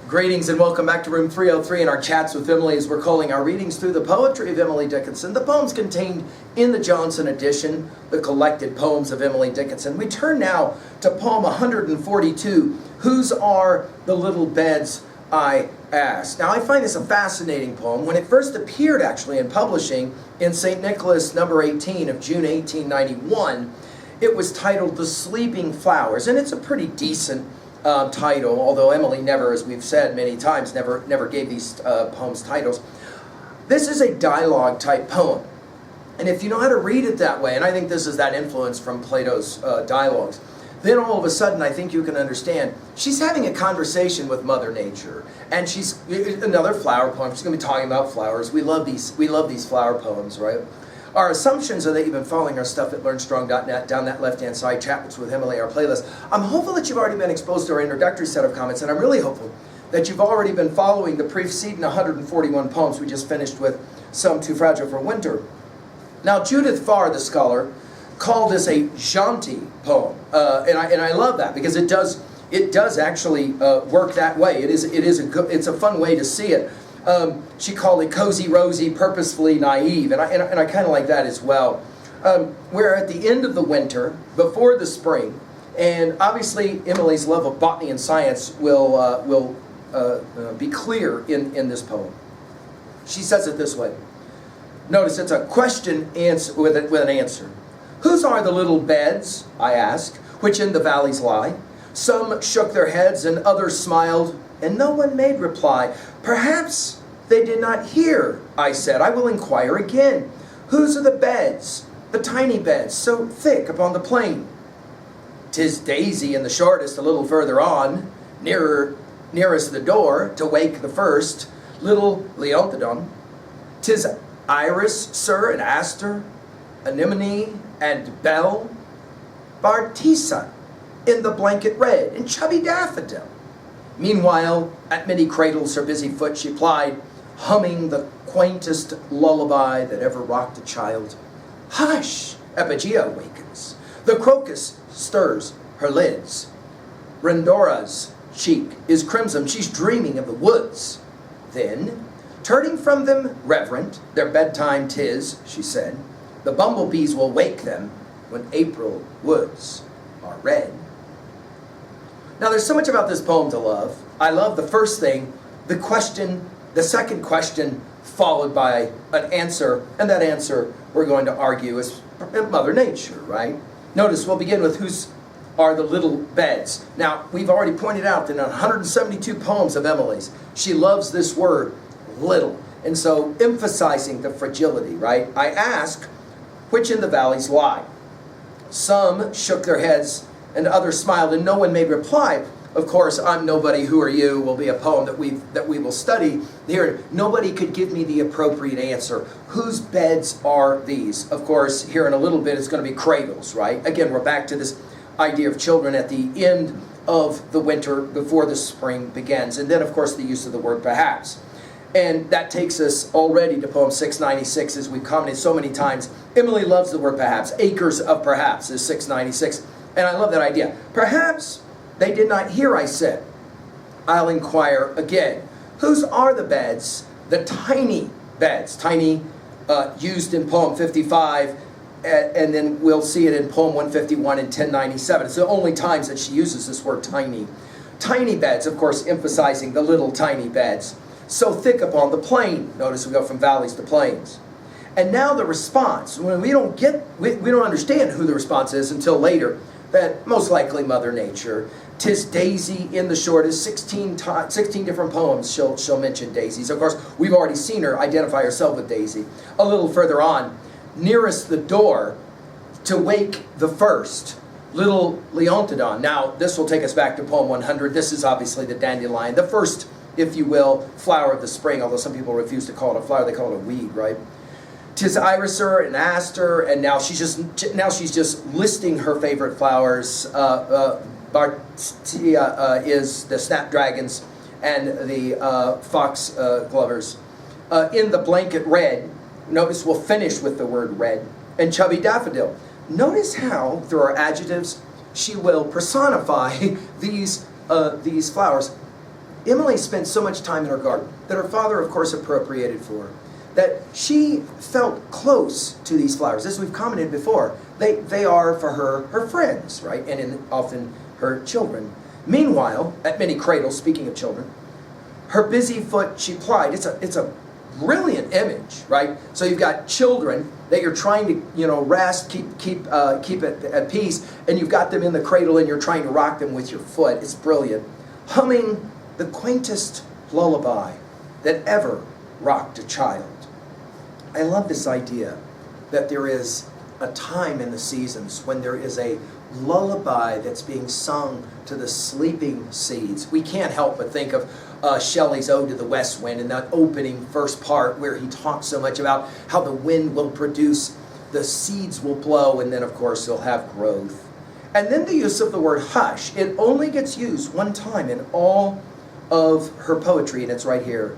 Greetings and welcome back to room 303 in our chats with Emily, as we're calling our readings through the poetry of Emily Dickinson. The poems contained in the Johnson edition, the collected poems of Emily Dickinson. We turn now to poem 142, Whose Are the Little Beds I Asked? Now I find this a fascinating poem. When it first appeared actually in publishing in St. Nicholas number 18 of June 1891, it was titled The Sleeping Flowers, and it's a pretty decent title, although Emily never, as we've said many times, never gave these poems titles. This is a dialogue type poem, and if you know how to read it that way, and I think this is that influence from Plato's dialogues, then all of a sudden I think you can understand she's having a conversation with Mother Nature, and she's another flower poem. She's going to be talking about flowers. We love these flower poems, right? Our assumptions are that you've been following our stuff at learnstrong.net, down that left-hand side, Chats with Emily, our playlist. I'm hopeful that you've already been exposed to our introductory set of comments, and I'm really hopeful that you've already been following the preceding 141 poems we just finished with, Some Too Fragile for Winter. Now, Judith Farr, the scholar, called this a jaunty poem, and I love that because it does actually work that way. It's a fun way to see it. She called it cozy, rosy, purposefully naive, and I kind of like that as well. We're at the end of the winter, before the spring, and obviously Emily's love of botany and science will be clear in this poem. She says it this way. Notice it's a question answer with an answer. Whose are the little beds, I asked, which in the valleys lie? Some shook their heads and others smiled, and no one made reply. Perhaps they did not hear, I said. I will inquire again. Whose are the beds, the tiny beds, so thick upon the plain? 'Tis Daisy in the shortest, a little further on, nearest the door, to wake the first, little Leontodon. 'Tis Iris, sir, and Aster, Anemone, and Bell. Bartisa in the blanket red, and chubby Daffodil. Meanwhile, at many cradles her busy foot she plied, humming the quaintest lullaby that ever rocked a child. Hush! Epigea wakens. The crocus stirs her lids. Rendora's cheek is crimson. She's dreaming of the woods. Then, turning from them reverent, their bedtime 'tis, she said. The bumblebees will wake them when April woods are red. Now, there's so much about this poem to love. I love the first thing, the question, the second question, followed by an answer, and that answer we're going to argue is Mother Nature, right? Notice we'll begin with whose are the little beds. Now, we've already pointed out that in 172 poems of Emily's, she loves this word, little, and so emphasizing the fragility, right? I ask, which in the valleys lie? Some shook their heads and others smiled, and no one made reply. Of course, I'm Nobody, Who Are You will be a poem that we will study here. Nobody could give me the appropriate answer. Whose beds are these? Of course, here in a little bit, it's going to be cradles, right? Again, we're back to this idea of children at the end of the winter before the spring begins. And then, of course, the use of the word perhaps. And that takes us already to poem 696, as we've commented so many times. Emily loves the word perhaps. Acres of perhaps is 696. And I love that idea. Perhaps they did not hear, I said. I'll inquire again. Whose are the beds? The tiny beds. Tiny used in poem 55, and then we'll see it in poem 151 and 1097. It's the only times that she uses this word tiny. Tiny beds, of course, emphasizing the little tiny beds. So thick upon the plain. Notice we go from valleys to plains. And now the response. When we don't understand who the response is until later. That most likely Mother Nature. 'Tis Daisy in the shortest, 16 different poems she'll mention daisies. Of course, we've already seen her identify herself with Daisy. A little further on, nearest the door, to wake the first, little Leontodon. Now, this will take us back to poem 100. This is obviously the dandelion, the first, if you will, flower of the spring, although some people refuse to call it a flower, they call it a weed, right? 'Tis Iriser and Aster, and now she's just listing her favorite flowers. Bartia is the snapdragons and the foxglovers. In the blanket red, notice we'll finish with the word red, and chubby daffodil. Notice how, through our adjectives, she will personify these flowers. Emily spent so much time in her garden that her father, of course, appropriated for her, that she felt close to these flowers. As we've commented before, they are for her friends, right? And often her children. Meanwhile, at many cradles, speaking of children, her busy foot she plied. It's a brilliant image, right? So you've got children that you're trying to, rest, keep at peace, and you've got them in the cradle and you're trying to rock them with your foot. It's brilliant. Humming the quaintest lullaby that ever rocked a child. I love this idea that there is a time in the seasons when there is a lullaby that's being sung to the sleeping seeds. We can't help but think of Shelley's Ode to the West Wind in that opening first part where he talks so much about how the wind will produce, the seeds will blow, and then of course you'll have growth. And then the use of the word hush. It only gets used one time in all of her poetry, and it's right here.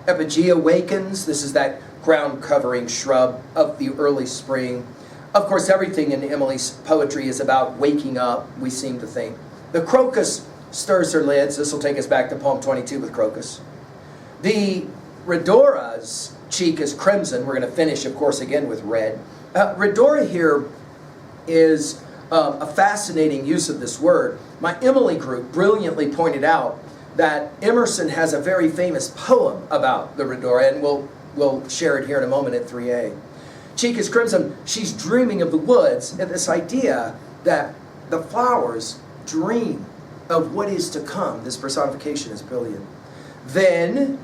McGee awakens. This is that ground covering shrub of the early spring. Of course, everything in Emily's poetry is about waking up, we seem to think. The crocus stirs her lids. This will take us back to poem 22 with crocus. The Redora's cheek is crimson. We're going to finish, of course, again with red. Redora here is a fascinating use of this word. My Emily group brilliantly pointed out that Emerson has a very famous poem about the Redora, and we'll share it here in a moment at 3a. Cheek is crimson. She's dreaming of the woods, and this idea that the flowers dream of what is to come. This personification is brilliant. Then,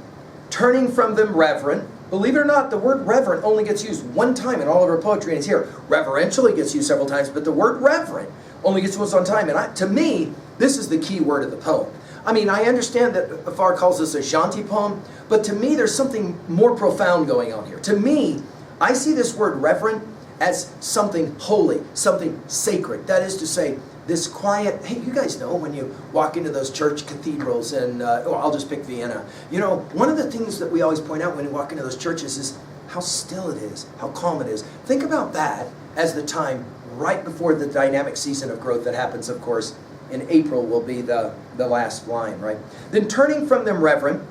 turning from them reverent. Believe it or not, the word reverent only gets used one time in all of her poetry, and it's here. Reverentially gets used several times, but the word reverent only gets used one time. And to me, this is the key word of the poem. I mean, I understand that Afar calls this a Shanti poem, but to me, there's something more profound going on here. To me, I see this word reverent as something holy, something sacred. That is to say, this quiet, hey, you guys know when you walk into those church cathedrals and, I'll just pick Vienna. One of the things that we always point out when you walk into those churches is how still it is, how calm it is. Think about that as the time right before the dynamic season of growth that happens, of course, in April will be the last line, right? Then turning from them reverent,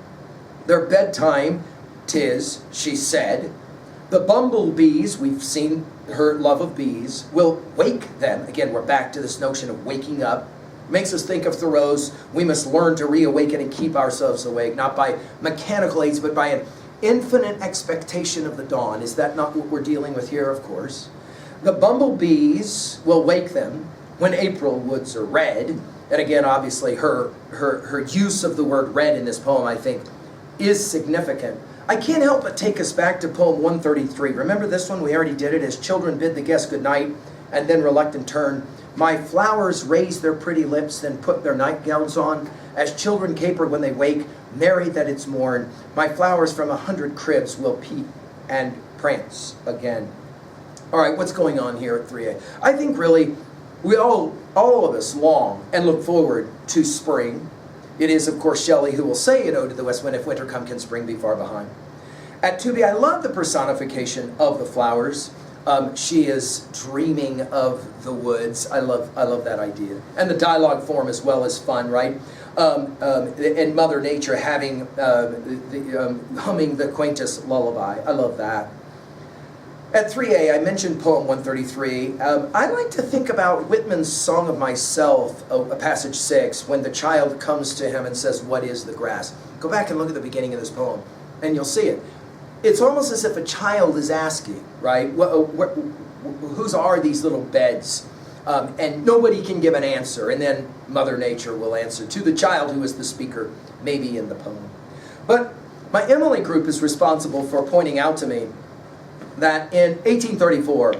their bedtime 'tis, she said. The bumblebees, we've seen her love of bees, will wake them. Again, we're back to this notion of waking up. Makes us think of Thoreau's, we must learn to reawaken and keep ourselves awake, not by mechanical aids, but by an infinite expectation of the dawn. Is that not what we're dealing with here, of course? The bumblebees will wake them when April woods are red. And again, obviously, her use of the word red in this poem, I think, is significant. I can't help but take us back to poem 133. Remember this one? We already did it. As children bid the guests good night, and then reluctant turn. My flowers raise their pretty lips, then put their nightgowns on. As children caper when they wake, merry that it's morn. My flowers from 100 cribs will peep and prance again. All right, what's going on here at 3a? I think really, we all of us long and look forward to spring. It is, of course, Shelley who will say in Ode to the West Wind, if winter come, can spring be far behind. At 2b, I love the personification of the flowers. She is dreaming of the woods. I love that idea. And the dialogue form as well is fun, right? And Mother Nature having, humming the quaintest lullaby. I love that. At 3a, I mentioned poem 133. I like to think about Whitman's Song of Myself, passage 6, when the child comes to him and says, what is the grass? Go back and look at the beginning of this poem, and you'll see it. It's almost as if a child is asking, right? Whose are these little beds? And nobody can give an answer, and then Mother Nature will answer to the child who is the speaker, maybe in the poem. But my Emily group is responsible for pointing out to me that in 1834,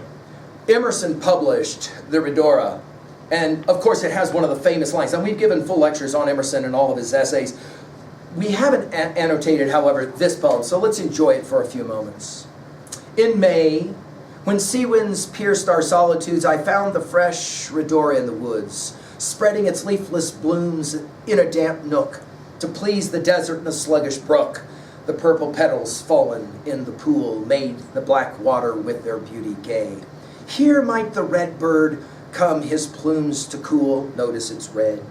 Emerson published the Redora. And of course, it has one of the famous lines. And we've given full lectures on Emerson and all of his essays. We haven't annotated, however, this poem, so let's enjoy it for a few moments. In May, when sea winds pierced our solitudes, I found the fresh Redora in the woods, spreading its leafless blooms in a damp nook to please the desert and the sluggish brook. The purple petals fallen in the pool made the black water with their beauty gay. Here might the red bird come his plumes to cool, notice it's red,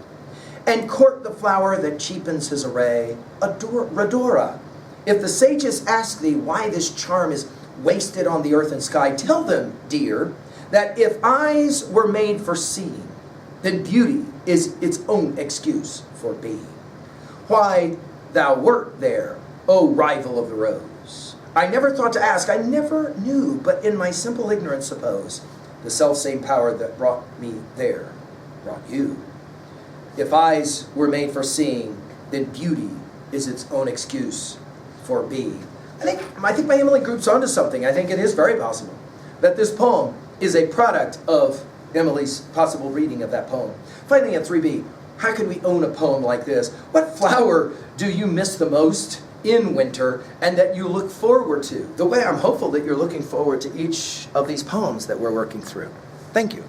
and court the flower that cheapens his array. Rhodora, if the sages ask thee why this charm is wasted on the earth and sky, tell them, dear, that if eyes were made for seeing, then beauty is its own excuse for being. Why, thou wert there, O rival of the rose. I never thought to ask, I never knew, but in my simple ignorance suppose, the selfsame power that brought me there brought you. If eyes were made for seeing, then beauty is its own excuse for being. I think my Emily group's onto something. I think it is very possible that this poem is a product of Emily's possible reading of that poem. Finally, at 3B, how can we own a poem like this? What flower do you miss the most in winter and that you look forward to? The way I'm hopeful that you're looking forward to each of these poems that we're working through. Thank you.